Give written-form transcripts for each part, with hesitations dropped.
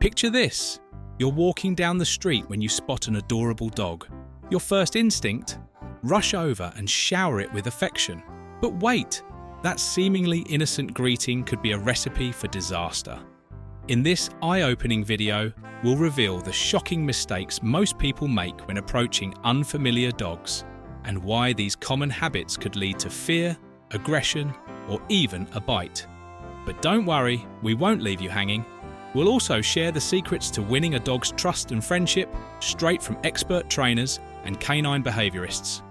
Picture this. You're walking down the street when you spot an adorable dog. Your first instinct? Rush over and shower it with affection. But wait, that seemingly innocent greeting could be a recipe for disaster. In this eye-opening video, we'll reveal the shocking mistakes most people make when approaching unfamiliar dogs, and why these common habits could lead to fear, aggression, or even a bite. But don't worry, we won't leave you hanging. We'll also share the secrets to winning a dog's trust and friendship straight from expert trainers and canine behaviorists.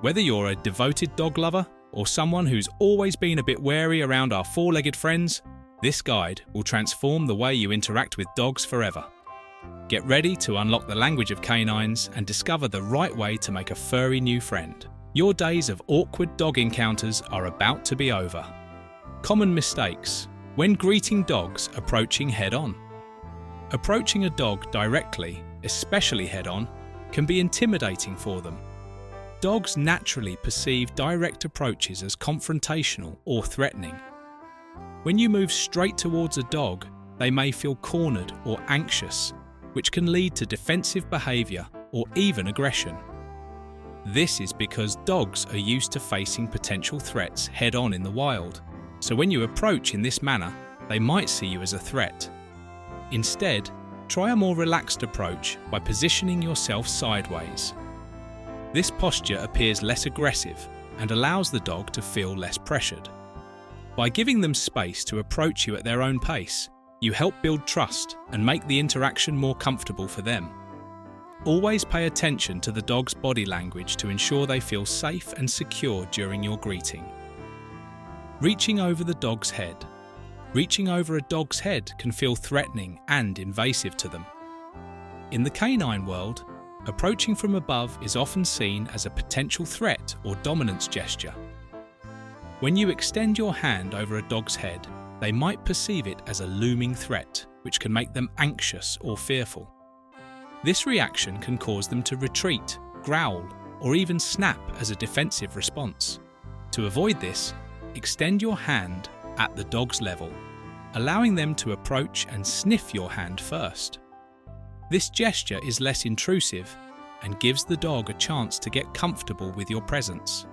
Whether you're a devoted dog lover or someone who's always been a bit wary around our four-legged friends, this guide will transform the way you interact with dogs forever. Get ready to unlock the language of canines and discover the right way to make a furry new friend. Your days of awkward dog encounters are about to be over. Common mistakes when greeting dogs approaching head-on. Approaching a dog directly, especially head-on, can be intimidating for them. Dogs naturally perceive direct approaches as confrontational or threatening. When you move straight towards a dog, they may feel cornered or anxious, which can lead to defensive behavior or even aggression. This is because dogs are used to facing potential threats head-on in the wild, so when you approach in this manner, they might see you as a threat. Instead, try a more relaxed approach by positioning yourself sideways. This posture appears less aggressive and allows the dog to feel less pressured. By giving them space to approach you at their own pace, you help build trust and make the interaction more comfortable for them. Always pay attention to the dog's body language to ensure they feel safe and secure during your greeting. Reaching over the dog's head. Reaching over a dog's head can feel threatening and invasive to them. In the canine world, approaching from above is often seen as a potential threat or dominance gesture. When you extend your hand over a dog's head, they might perceive it as a looming threat, which can make them anxious or fearful. This reaction can cause them to retreat, growl, or even snap as a defensive response. To avoid this, extend your hand at the dog's level, allowing them to approach and sniff your hand first. This gesture is less intrusive and gives the dog a chance to get comfortable with your presence.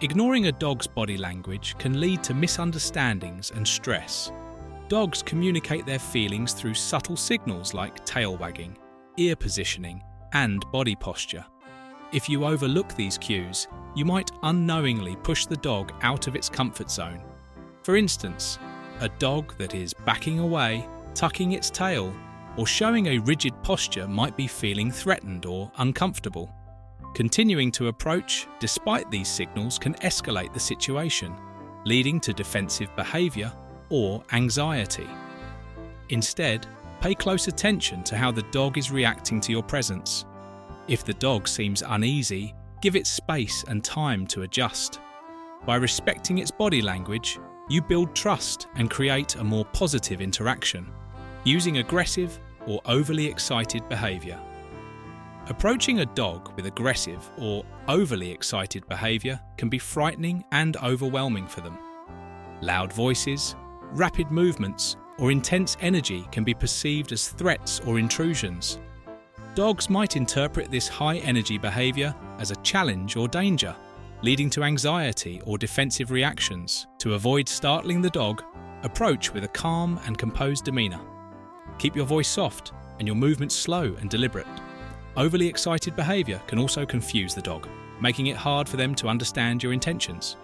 Ignoring a dog's body language can lead to misunderstandings and stress. Dogs communicate their feelings through subtle signals like tail wagging, ear positioning, and body posture. If you overlook these cues, you might unknowingly push the dog out of its comfort zone. For instance, a dog that is backing away, tucking its tail, or showing a rigid posture might be feeling threatened or uncomfortable. Continuing to approach despite these signals can escalate the situation, leading to defensive behavior or anxiety. Instead, pay close attention to how the dog is reacting to your presence. If the dog seems uneasy, give it space and time to adjust. By respecting its body language, you build trust and create a more positive interaction, using aggressive or overly excited behavior. Approaching a dog with aggressive or overly excited behavior can be frightening and overwhelming for them. Loud voices, rapid movements, or intense energy can be perceived as threats or intrusions. Dogs might interpret this high-energy behavior as a challenge or danger, leading to anxiety or defensive reactions. To avoid startling the dog, approach with a calm and composed demeanor. Keep your voice soft and your movements slow and deliberate. Overly excited behavior can also confuse the dog, making it hard for them to understand your intentions.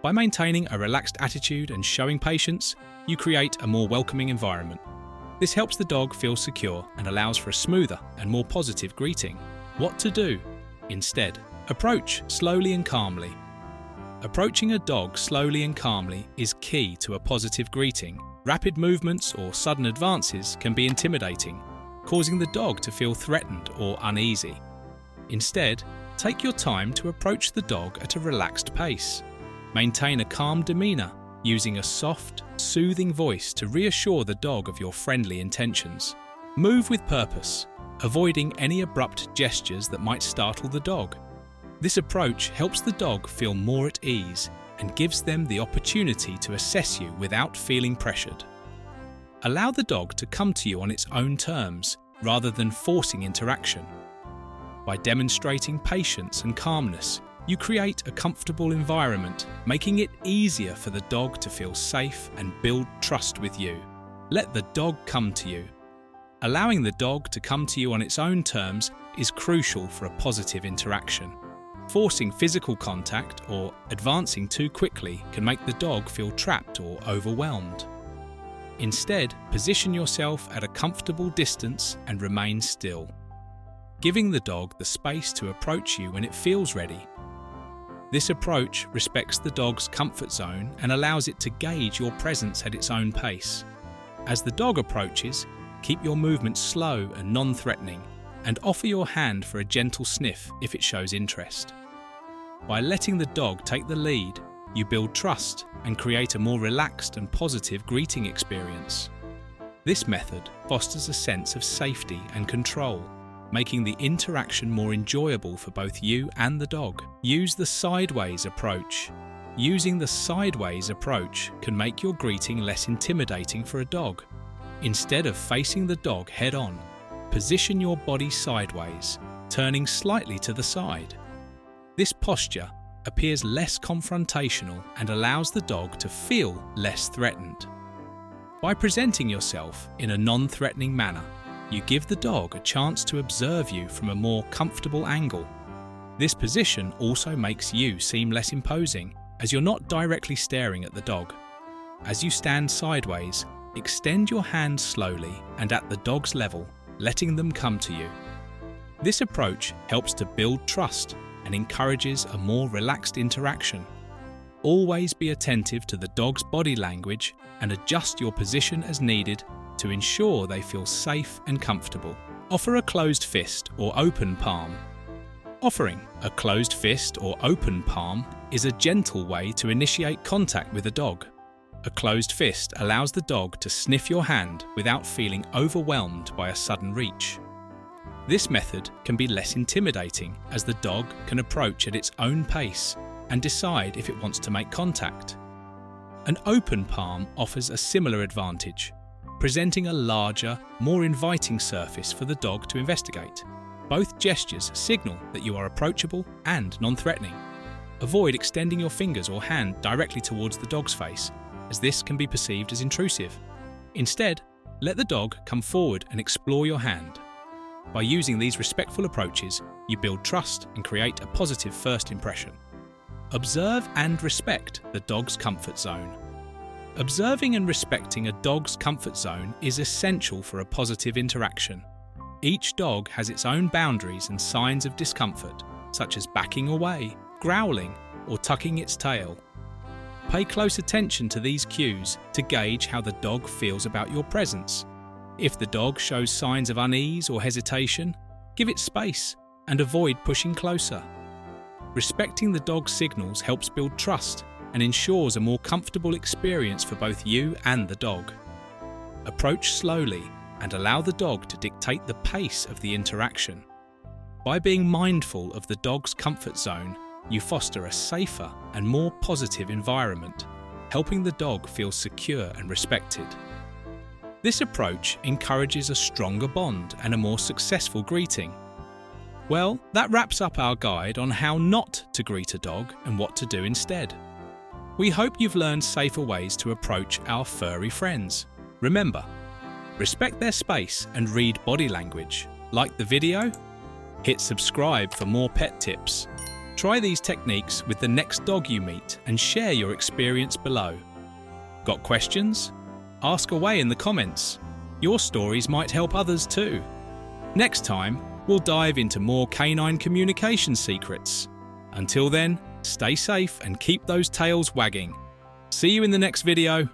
By maintaining a relaxed attitude and showing patience, you create a more welcoming environment. This helps the dog feel secure and allows for a smoother and more positive greeting. What to do? Instead, approach slowly and calmly. Approaching a dog slowly and calmly is key to a positive greeting. Rapid movements or sudden advances can be intimidating, causing the dog to feel threatened or uneasy. Instead, take your time to approach the dog at a relaxed pace. Maintain a calm demeanor, using a soft, soothing voice to reassure the dog of your friendly intentions. Move with purpose, avoiding any abrupt gestures that might startle the dog. This approach helps the dog feel more at ease and gives them the opportunity to assess you without feeling pressured. Allow the dog to come to you on its own terms rather than forcing interaction. By demonstrating patience and calmness, you create a comfortable environment, making it easier for the dog to feel safe and build trust with you. Let the dog come to you. Allowing the dog to come to you on its own terms is crucial for a positive interaction. Forcing physical contact or advancing too quickly can make the dog feel trapped or overwhelmed. Instead, position yourself at a comfortable distance and remain still, giving the dog the space to approach you when it feels ready. This approach respects the dog's comfort zone and allows it to gauge your presence at its own pace. As the dog approaches, keep your movements slow and non-threatening, and offer your hand for a gentle sniff if it shows interest. By letting the dog take the lead, you build trust and create a more relaxed and positive greeting experience. This method fosters a sense of safety and control, making the interaction more enjoyable for both you and the dog. Use the sideways approach. Using the sideways approach can make your greeting less intimidating for a dog. Instead of facing the dog head-on, position your body sideways, turning slightly to the side. This posture appears less confrontational and allows the dog to feel less threatened. By presenting yourself in a non-threatening manner, you give the dog a chance to observe you from a more comfortable angle. This position also makes you seem less imposing, as you're not directly staring at the dog. As you stand sideways, extend your hand slowly and at the dog's level, letting them come to you. This approach helps to build trust and encourages a more relaxed interaction. Always be attentive to the dog's body language and adjust your position as needed to ensure they feel safe and comfortable. Offer a closed fist or open palm. Offering a closed fist or open palm is a gentle way to initiate contact with a dog. A closed fist allows the dog to sniff your hand without feeling overwhelmed by a sudden reach. This method can be less intimidating as the dog can approach at its own pace and decide if it wants to make contact. An open palm offers a similar advantage, presenting a larger, more inviting surface for the dog to investigate. Both gestures signal that you are approachable and non-threatening. Avoid extending your fingers or hand directly towards the dog's face, as this can be perceived as intrusive. Instead, let the dog come forward and explore your hand. By using these respectful approaches, you build trust and create a positive first impression. Observe and respect the dog's comfort zone. Observing and respecting a dog's comfort zone is essential for a positive interaction. Each dog has its own boundaries and signs of discomfort, such as backing away, growling, or tucking its tail. Pay close attention to these cues to gauge how the dog feels about your presence. If the dog shows signs of unease or hesitation, give it space and avoid pushing closer. Respecting the dog's signals helps build trust and ensures a more comfortable experience for both you and the dog. Approach slowly and allow the dog to dictate the pace of the interaction. By being mindful of the dog's comfort zone, you foster a safer and more positive environment, helping the dog feel secure and respected. This approach encourages a stronger bond and a more successful greeting. Well, that wraps up our guide on how not to greet a dog and what to do instead. We hope you've learned safer ways to approach our furry friends. Remember, respect their space and read body language. Like the video? Hit subscribe for more pet tips. Try these techniques with the next dog you meet and share your experience below. Got questions? Ask away in the comments. Your stories might help others too. Next time, we'll dive into more canine communication secrets. Until then, stay safe and keep those tails wagging. See you in the next video.